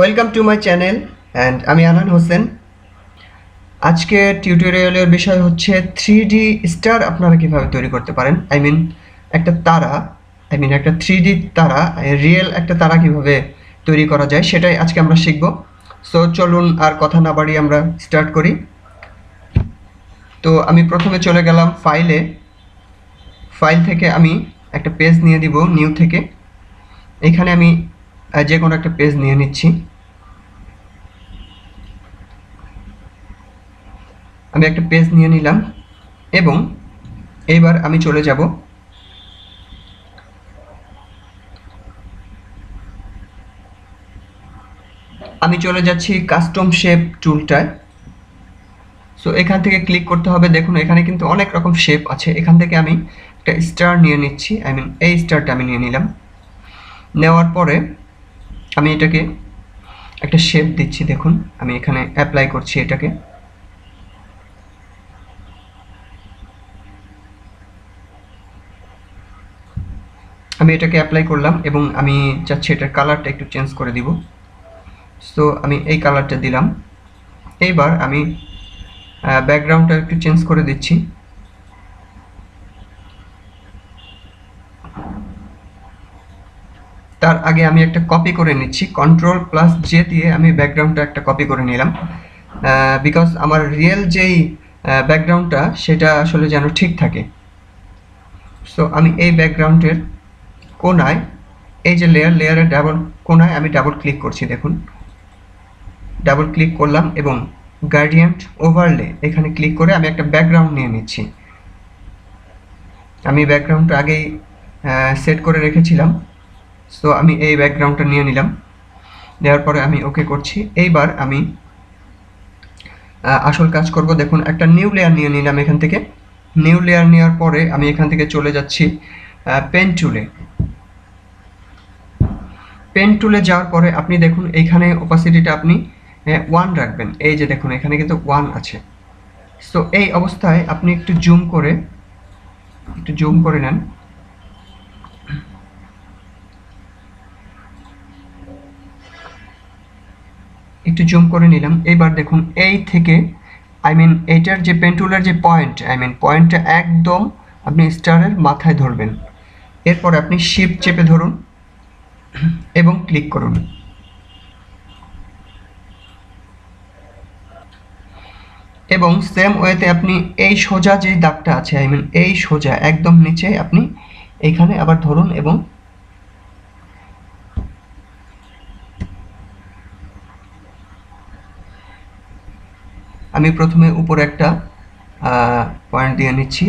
Welcome to my channel and আমি আনান হোসেন। আজকে টিউটোরিয়ালের বিষয় হচ্ছে 3D স্টার আপনারা কিভাবে তৈরি করতে পারেন। একটা তারা একটা 3D তারা, রিয়েল একটা তারা কিভাবে তৈরি করা যায় সেটাই আজকে আমরা শিখব। সো চলুন আর কথা না বাড়িয়ে আমরা স্টার্ট করি। তো আমি প্রথমে চলে গেলাম ফাইল থেকে আমি একটা পেজ নিয়ে দিব নিউ থেকে। এখানে আমি যে কোনো একটা পেজ নিয়ে নিচ্ছি। আমি একটা পেজ নিয়ে নিলাম এবং এইবার আমি চলে যাব যাচ্ছি কাস্টম শেপ টুলটায়। সো এখান থেকে ক্লিক করতে হবে। দেখুন এখানে কিন্তু অনেক রকম শেপ আছে। এখান থেকে আমি একটা স্টার নিয়ে নিচ্ছি। এই স্টারটা আমি নিয়ে নিলাম। নেওয়ার পরে আমি এটাকে একটা শেপ দিচ্ছি। দেখুন আমি এখানে অ্যাপ্লাই করছি এটাকে। আমি এটাকে অ্যাপ্লাই করলাম এবং আমি চাচ্ছি এটার কালারটা একটু চেঞ্জ করে দিব। সো আমি এই কালারটা দিলাম। এইবার আমি ব্যাকগ্রাউন্ডটা একটু চেঞ্জ করে দিচ্ছি। তার আগে আমি একটা কপি করে নিচ্ছি। Ctrl+J দিয়ে আমি ব্যাকগ্রাউন্ডটা একটা কপি করে নিলাম, বিকজ আমার রিয়েল যেই ব্যাকগ্রাউন্ডটা সেটা আসলে যেন ঠিক থাকে। সো আমি এই ব্যাকগ্রাউন্ডের কোনায়, এই যে লেয়ারের কোনায় আমি ডাবল ক্লিক করছি। দেখুন ডাবল ক্লিক করলাম এবং গ্রেডিয়েন্ট ওভারলে এখানে ক্লিক করে আমি একটা ব্যাকগ্রাউন্ড নিয়ে নিচ্ছি। আমি ব্যাকগ্রাউন্ডটা আগেই সেট করে রেখেছিলাম। সো আমি এই ব্যাকগ্রাউন্ডটা নিয়ে নিলাম। নেওয়ার পরে আমি ওকে করছি। এইবার আমি আসল কাজ করব। দেখুন একটা নিউ লেয়ার নিয়ে নিলাম। এখান থেকে নিউ লেয়ার নেওয়ার পরে আমি এখান থেকে চলে যাচ্ছি পেন টুলে। পেন টুলে যাওয়ার পরে আপনি দেখুন এইখানে ওপাসিটিটা আপনি 1 রাখবেন। এই যে দেখুন এখানে কিন্তু 1 আছে। সো এই অবস্থায় আপনি একটু জুম করে নেন। একটু জুম করে নিলাম। এইবার দেখুন এই থেকে এইটার যে পেন টুলের যে পয়েন্টটা একদম আপনি স্টারের মাথায় ধরবেন। এরপর আপনি শিফট চেপে ধরুন এবং ক্লিক করুন। এবং সেম ওয়েতে আপনি এই সোজা যে দাগটা আছে এই সোজা একদম নিচে আপনি এইখানে আবার ধরুন এবং আমি প্রথমে উপরে একটা পয়েন্ট দিয়ে নিচ্ছি।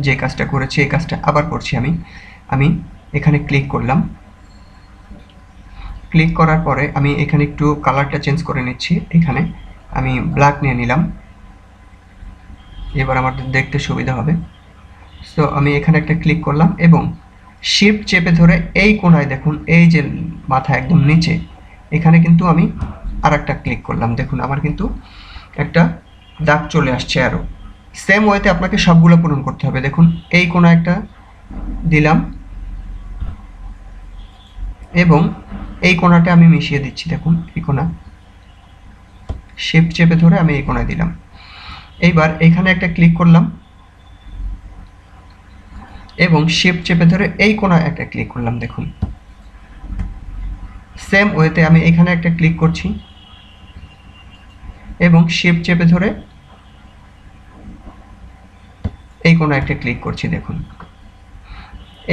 যে কাজটা করেছি এই কাজটা আবার করছি। আমি এখানে ক্লিক করলাম। ক্লিক করার পরে আমি এখানে একটু কালারটা চেঞ্জ করে নিচ্ছি। এখানে আমি ব্ল্যাক নিয়ে নিলাম। এবার আমাদের দেখতে সুবিধা হবে। সো আমি এখানে একটা ক্লিক করলাম এবং শিফট চেপে ধরে এই কোণায় দেখুন এই যে মাথা একদম নিচে এখানে কিন্তু আমি আরেকটা ক্লিক করলাম। দেখুন আমার কিন্তু একটা দাগ চলে আসছে আরও। সেম ওয়েতে আপনাকে সবগুলো পূরণ করতে হবে। দেখুন এই কোণায় একটা দিলাম এবং এই কোণাটা আমি মিশিয়ে দিচ্ছি। দেখুন এই কোণা শিফট চেপে ধরে আমি এই কোণায় দিলাম। এইবার এখানে একটা ক্লিক করলাম এবং শিফট চেপে ধরে এই কোণায় একটা ক্লিক করলাম। দেখুন সেম ওয়েতে আমি এখানে একটা ক্লিক করছি এবং শিফট চেপে ধরে এই কোণায় একটা ক্লিক করছি। দেখুন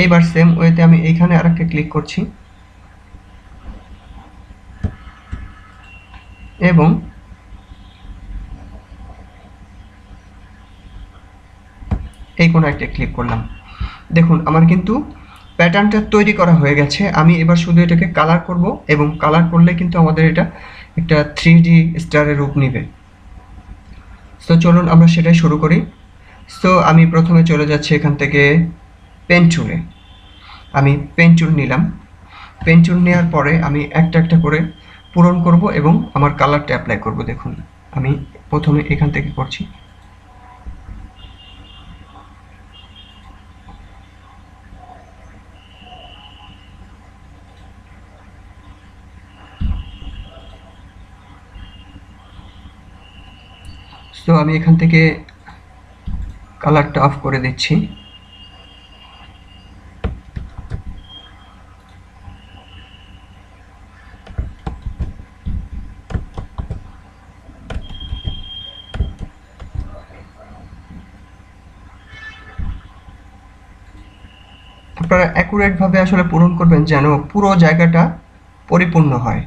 এইবার সেম ওয়েতে আমি এইখানে আরেকটা ক্লিক করছি এবং এই কোণায় একটা ক্লিক করলাম। দেখুন আমার কিন্তু প্যাটার্নটা তৈরি করা হয়ে গেছে। আমি এবার শুধু এটাকে কালার করব এবং কালার করলে কিন্তু আমাদের এটা একটা 3D স্টারের রূপ নেবে। সো চলুন আমরা সেটাই শুরু করি। সো আমি প্রথমে চলে যাচ্ছি এখান থেকে পেন টুলে। আমি পেন টুল নিলাম। পেন টুল নেওয়ার পরে আমি একটা একটা করে পূরণ করব এবং আমার কালারটা অ্যাপ্লাই করব। দেখুন আমি প্রথমে এখান থেকে করছি। সো আমি এখান থেকে কালারটা অফ করে দিচ্ছি। আপনারা অ্যাকুরেট ভাবে আসলে পূরণ করবেন যেন পুরো জায়গাটা পরিপূর্ণ হয়।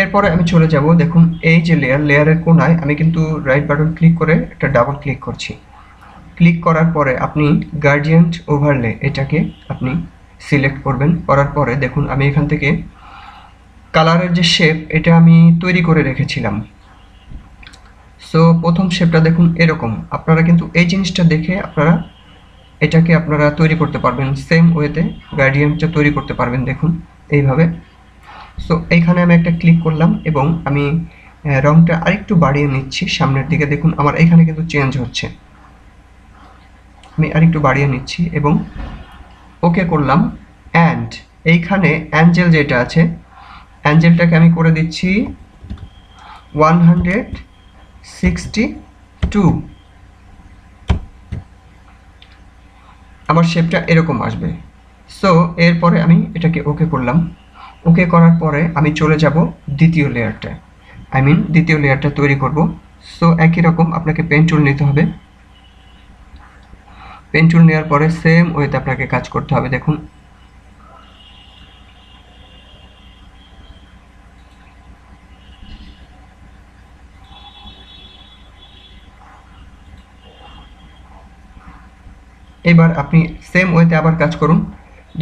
এরপরে আমি চলে যাব, দেখুন এই যে লেয়ারের কোনায় আমি কিন্তু রাইট বাটন ক্লিক করে একটা ডাবল ক্লিক করছি। ক্লিক করার পরে আপনি গার্ডিয়ান্ট ওভারলে এটাকে আপনি সিলেক্ট করবেন। করার পরে দেখুন আমি এখান থেকে কালারের যে শেপ এটা আমি তৈরি করে রেখেছিলাম। সো প্রথম শেপটা দেখুন এরকম। আপনারা কিন্তু এই জিনিসটা দেখে আপনারা এটাকে আপনারা তৈরি করতে পারবেন সেম ওয়েতে, গার্ডিয়ানটা তৈরি করতে পারবেন দেখুন এইভাবে। সো এইখানে আমি একটা ক্লিক করলাম এবং আমি রংটা আরেকটু বাড়িয়ে নিচ্ছি সামনের দিকে। দেখুন আমার এখানে কিন্তু চেঞ্জ হচ্ছে, আমি আরেকটু বাড়িয়ে নিচ্ছি এবং ওকে করলাম। অ্যান্ড এইখানে অ্যাঞ্জেল যেটা আছে, অ্যাঞ্জেলটাকে আমি করে দিচ্ছি 162। আমার শেপটা এরকম আসবে। সো এরপরে আমি এটাকে ওকে করলাম। ওকে করার পরে আমি চলে যাব দ্বিতীয় লেয়ারটা, দ্বিতীয় লেয়ারটা তৈরি করব। সো একই রকম আপনাকে পেন টুল নিতে হবে। পেন টুল নেওয়ার পরে সেম ওয়েতে আপনাকে কাজ করতে হবে। দেখুন এবার আপনি সেম ওয়েতে আবার কাজ করুন।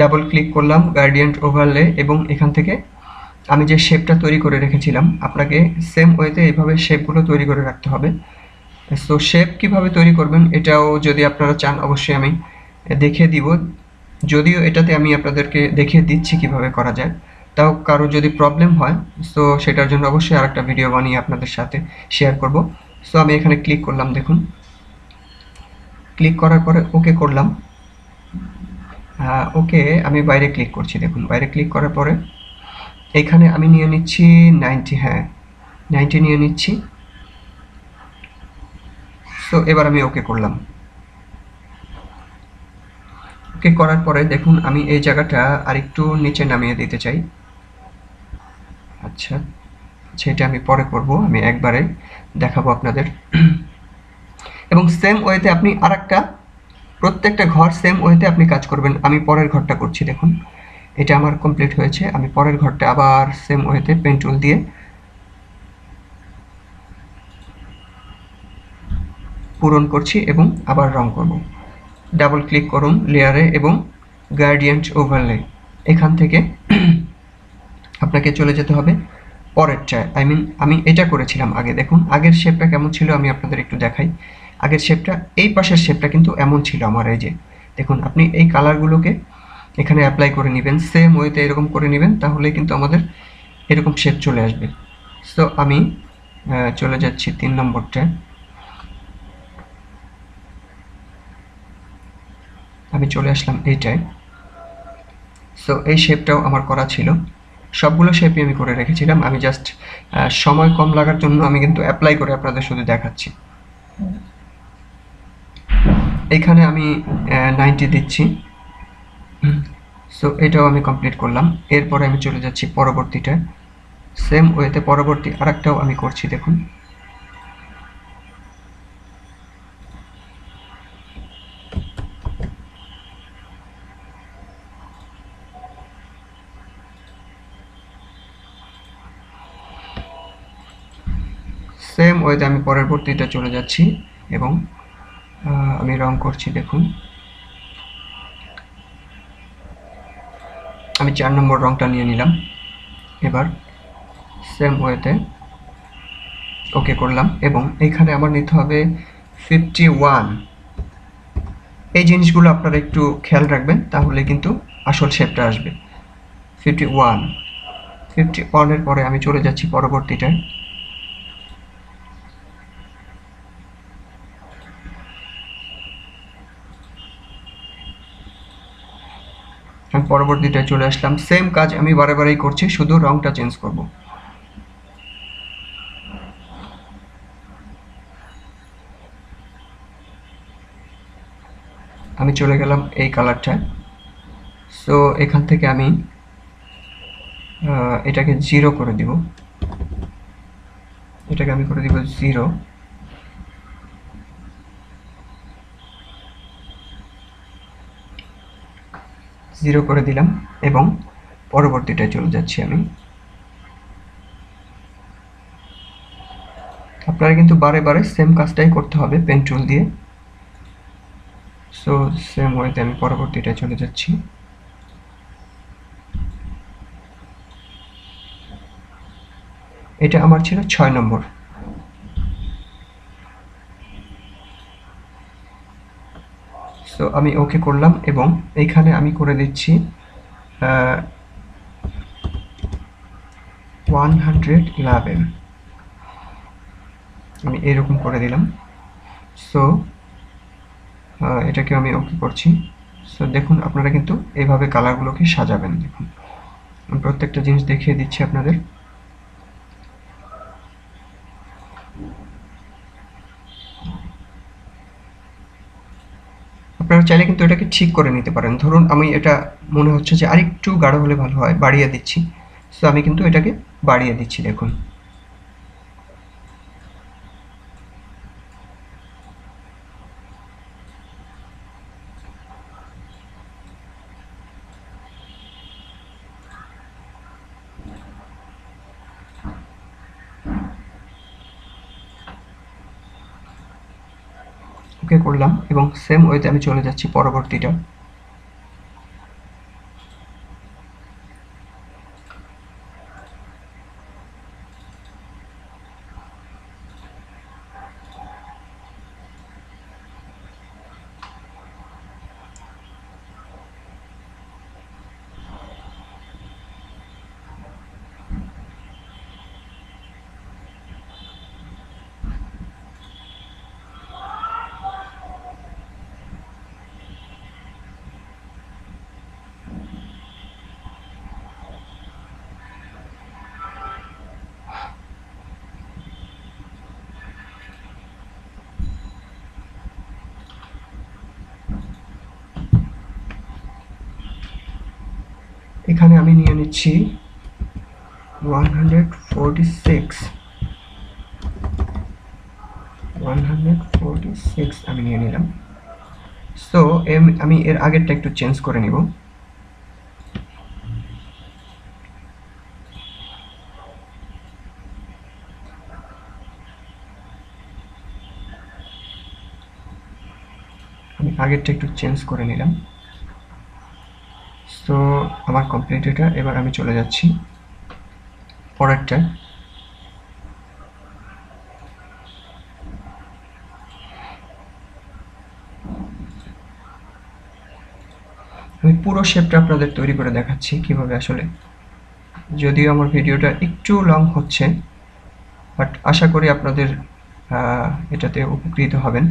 ডাবল ক্লিক করলাম গার্ডিয়ান্ট ওভারলে এবং এখান থেকে আমি যে শেপটা তৈরি করে রেখেছিলাম আপনাকে সেম ওয়েতে এইভাবে শেপগুলো তৈরি করে রাখতে হবে। সো শেপ কিভাবে তৈরি করবেন এটাও যদি আপনারা চান অবশ্যই আমি দেখিয়ে দিব, যদিও এটাতে আমি আপনাদেরকে দেখিয়ে দিচ্ছি কিভাবে করা যায়। তাও কারো যদি প্রবলেম হয় সো সেটার জন্য অবশ্যই আরেকটা ভিডিও বানিয়ে আপনাদের সাথে শেয়ার করব। সো আমি এখানে ক্লিক করলাম, দেখুন ক্লিক করার পরে ওকে করলাম। ওকে আমি বাইরে ক্লিক করছি, দেখুন বাইরে ক্লিক করার পরে এখানে আমি নিয়ে নিচ্ছি 90, হ্যাঁ 90 নিয়ে নিচ্ছি। সো এবার আমি ওকে করলাম। ওকে করার পরে দেখুন আমি এই জায়গাটা আরেকটু নিচে নামিয়ে দিতে চাই। আচ্ছা সেটা আমি পরে করব, আমি একবারে দেখাবো আপনাদের। এবং সেম ওয়েতে আপনি আরেকটা প্রত্যেকটা ঘর সেম ওয়েতে আপনি কাজ করবেন। আমি পরের ঘরটা করছি, দেখুন এটা আমার কমপ্লিট হয়েছে। আমি পরের ঘরটা আবার সেম ওয়েতে পেন টুল দিয়ে পূরণ করছি এবং আবার রং করব। ডাবল ক্লিক করুন লেয়ারে এবং গার্ডিয়ান্ট ওভারলে, এখান থেকে আপনাকে চলে যেতে হবে পরেরটায়। আমি এটা করেছিলাম আগে। দেখুন আগের শেপটা কেমন ছিল আমি আপনাদের একটু দেখাই। আগের শেপটা, এই পাশের শেপটা কিন্তু এমন ছিল আমার। এই যে দেখুন আপনি এই কালারগুলোকে এখানে অ্যাপ্লাই করে নেবেন, সেম ওয়েতে এরকম করে নেবেন, তাহলে কিন্তু আমাদের এরকম শেপ চলে আসবে। সো আমি চলে যাচ্ছি 3 নম্বরটায়। আমি চলে আসলাম এইটায়। সো এই শেপটাও আমার করা ছিল, সবগুলো শেপই আমি করে রেখেছিলাম। আমি জাস্ট সময় কম লাগার জন্য আমি কিন্তু অ্যাপ্লাই করে আপনাদের শুধু দেখাচ্ছি। এখানে আমি 90 দিচ্ছি। সো এটাও আমি কমপ্লিট করলাম। এরপরে আমি চলে যাচ্ছি পরবর্তীটায়, সেম ওয়েতে পরবর্তী আরেকটাও আমি করছি। দেখুন সেম ওয়েতে আমি পরবর্তীটা চলে যাচ্ছি এবং আমি রং করছি। দেখুন আমি 4 নম্বর রংটা নিয়ে নিলাম। এবার সেম ওয়েতে ওকে করলাম এবং এইখানে আমার নিতে হবে 51। এই জিনিসগুলো আপনারা একটু খেয়াল রাখবেন, তাহলে কিন্তু আসল শেপটা আসবে। 51 এর পরে আমি চলে যাচ্ছি পরবর্তীটায়। আমি পরবর্তীটায় চলে আসলাম, সেম কাজ আমি বারেবারেই করছি, শুধু রংটা চেঞ্জ করব। আমি চলে গেলাম এই কালারটায়। সো এখান থেকে আমি এটাকে 0 করে দিব, এটাকে আমি করে দিব 0। 0 করে দিলাম এবং পরবর্তীটায় চলে যাচ্ছি আমি। আপনারা কিন্তু বারে বারে সেম কাজটাই করতে হবে পেন টুল দিয়ে। সো সেম ওয়েতে আমি পরবর্তীটায় চলে যাচ্ছি। এটা আমার ছিল 6 নম্বর। সো আমি ওকে করলাম এবং এইখানে আমি করে দিচ্ছি 111, আমি এরকম করে দিলাম। সো এটাকে আমি ওকে করছি। সো দেখুন আপনারা কিন্তু এইভাবে কালারগুলোকে সাজাবেন। দেখুন আমি প্রত্যেকটা জিনিস দেখিয়ে দিচ্ছি আপনাদের। আপনারা চাইলে কিন্তু এটাকে ঠিক করে নিতে পারেন। ধরুন আমি এটা মনে হচ্ছে যে আরেকটু গাঢ় হলে ভালো হয়, বাড়িয়ে দিচ্ছি। সো আমি কিন্তু এটাকে বাড়িয়ে দিচ্ছি, দেখুন। ওকে করলাম এবং সেম ওয়েতে আমি চলে যাচ্ছি পরবর্তীটা। এখানে আমি নিয়ে নিচ্ছি 146, 146 আমি নিয়ে নিলাম। সো আমি এর আগেরটা একটু চেঞ্জ করে নিব। আমি আগেরটা একটু চেঞ্জ করে নিলাম। সো আমার কমপ্লিট এটা। এবার আমি চলে যাচ্ছি পরেরটা। আমি পুরো শেপটা আপনাদের তৈরি করে দেখাচ্ছি কিভাবে আসলে, যদিও আমার ভিডিওটা একটু লং হচ্ছে, বাট আশা করি আপনাদের এটাতে উপকৃত হবেন।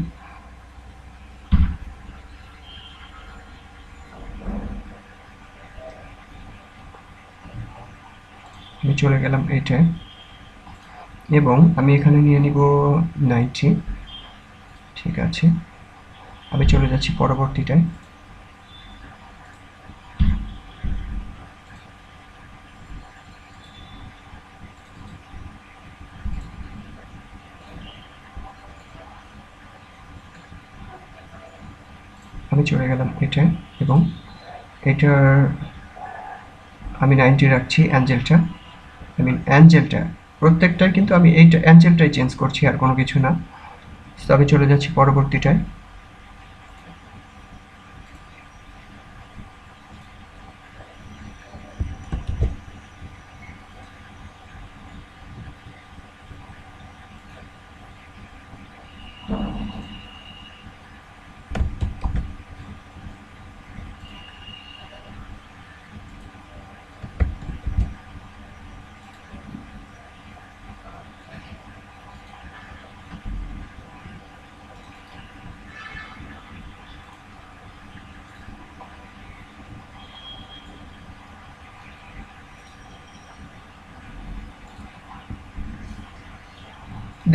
আমি চলে গেলাম এইটায় এবং আমি এখানে নিয়ে নিব 90। ঠিক আছে, আমি চলে যাচ্ছি পরবর্তীটায়। আমি চলে গেলাম এটায় এবং এটার আমি 90 রাখছি। অ্যাঞ্জেলটা প্রত্যেকটাই কিন্তু আমি এইটা অ্যাঞ্জেলটাই চেঞ্জ করছি, আর কোনো কিছু না। তো আমি চলে যাচ্ছি পরবর্তীটায়।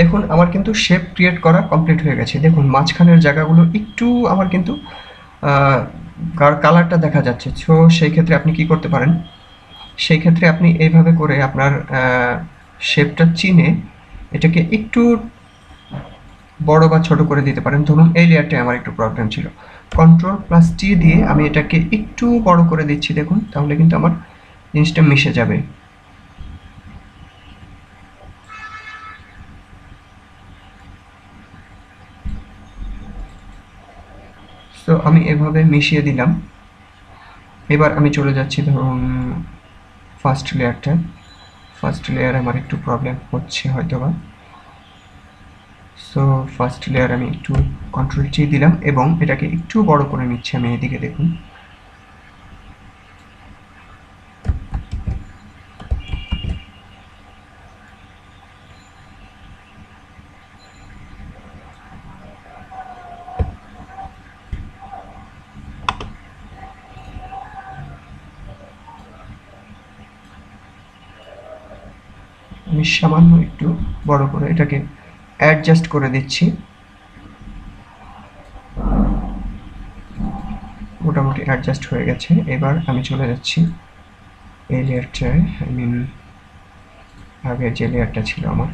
দেখুন আমার কিন্তু শেপ ক্রিয়েট করা কমপ্লিট হয়ে গেছে। দেখুন মাঝখানের জায়গাগুলো একটু আমার কিন্তু কালারটা দেখা যাচ্ছে। সো সেই ক্ষেত্রে আপনি কি করতে পারেন, সেই ক্ষেত্রে আপনি এইভাবে করে আপনার শেপটা চিনে এটাকে একটু বড় বা ছোট করে দিতে পারেন। ধরুন এই লেয়ারটায় আমার একটু প্রবলেম ছিল, Ctrl+T দিয়ে আমি এটাকে একটু বড় করে দিচ্ছি। দেখুন তাহলে কিন্তু আমার জিনিসটা মিশে যাবে। তো আমি এভাবে মিশিয়ে দিলাম। এবার আমি চলে যাচ্ছি ধরুন ফার্স্ট লেয়ার আমার একটু প্রবলেম হচ্ছে হয়তোবা। সো ফার্স্ট লেয়ার আমি একটু Ctrl+T দিলাম এবং এটাকে একটু বড় করে নিচ্ছি আমি। এদিকে দেখুন, আমি সামান্য একটু বড় করে এটাকে অ্যাডজাস্ট করে দিচ্ছি। মোটামুটি অ্যাডজাস্ট হয়ে গেছে। এবার আমি চলে যাচ্ছি এই লেয়ারটায়, আই মিন আগের যে লেয়ারটা ছিল আমার।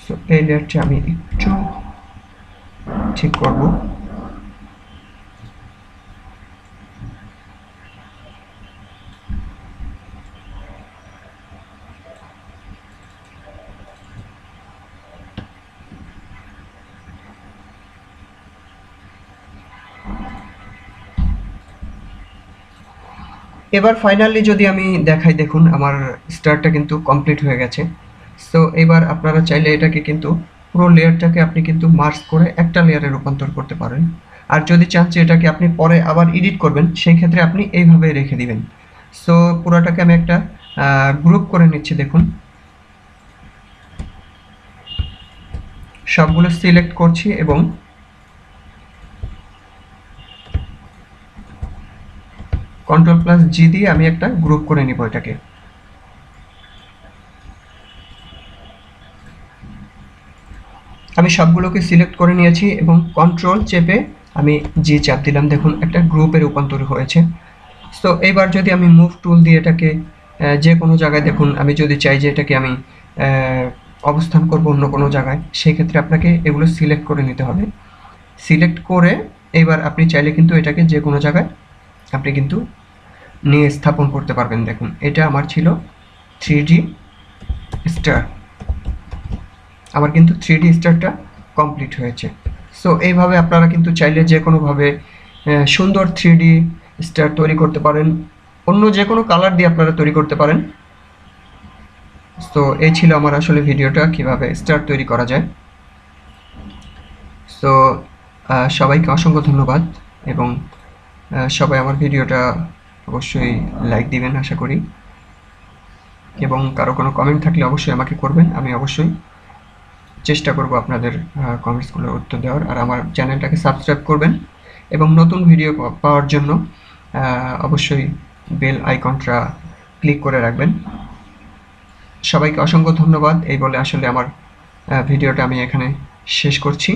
সো এই লেয়ারটা আমি একটু ঠিক করব। এবার ফাইনালি যদি আমি দেখাই, দেখুন আমার স্টারটা কিন্তু কমপ্লিট হয়ে গেছে। সো এবার আপনারা চাইলে এটাকে কিন্তু পুরো লেয়ারটাকে আপনি কিন্তু মার্জ করে একটা লেয়ারে রূপান্তর করতে পারেন। আর যদি চান যে এটাকে আপনি পরে আবার এডিট করবেন, সেই ক্ষেত্রে আপনি এইভাবে রেখে দিবেন। সো পুরোটাকে আমি একটা গ্রুপ করে নিচ্ছি। দেখুন সবগুলো সিলেক্ট করছি এবং Ctrl+G দিয়ে আমি একটা গ্রুপ করে নিব এটাকে। আমি সবগুলোকে সিলেক্ট করে নিয়েছি এবং কন্ট্রোল চেপে আমি জি চাপ দিলাম। দেখুন একটা গ্রুপে রূপান্তর হয়েছে। সো এইবার যদি আমি মুভ টুল দিয়ে এটাকে যে কোনো জায়গায়, দেখুন আমি যদি চাই যে এটাকে আমি অবস্থান করব অন্য কোনো জায়গায়, সেই ক্ষেত্রে আপনাকে এগুলো সিলেক্ট করে নিতে হবে। সিলেক্ট করে এবার আপনি চাইলে কিন্তু এটাকে যে কোনো জায়গায় আপনি কিন্তু নিয়ে স্থাপন করতে পারবেন। দেখুন এটা আমার ছিল 3D স্টার, আমার কিন্তু 3D স্টারটা কমপ্লিট হয়েছে। সো এইভাবে আপনারা কিন্তু চাইলে যে কোনোভাবে সুন্দর 3D স্টার তৈরি করতে পারেন। অন্য যে কোনো কালার দিয়ে আপনারা তৈরি করতে পারেন। সো এই ছিল আমার আসলে ভিডিওটা, কিভাবে স্টার তৈরি করা যায়। সো সবাইকে অসংখ্য ধন্যবাদ এবং সবাই আমার ভিডিওটা অবশ্যই লাইক দিবেন আশা করি, এবং কারো কোনো কমেন্ট থাকলে অবশ্যই আমাকে করবেন। আমি অবশ্যই চেষ্টা করব আপনাদের কমেন্টসগুলোর উত্তর দেওয়ার। আর আমার চ্যানেলটাকে সাবস্ক্রাইব করবেন এবং নতুন ভিডিও পাওয়ার জন্য অবশ্যই বেল আইকনটা ক্লিক করে রাখবেন। সবাইকে অসংখ্য ধন্যবাদ এই বলে আসলে আমার ভিডিওটা আমি এখানে শেষ করছি।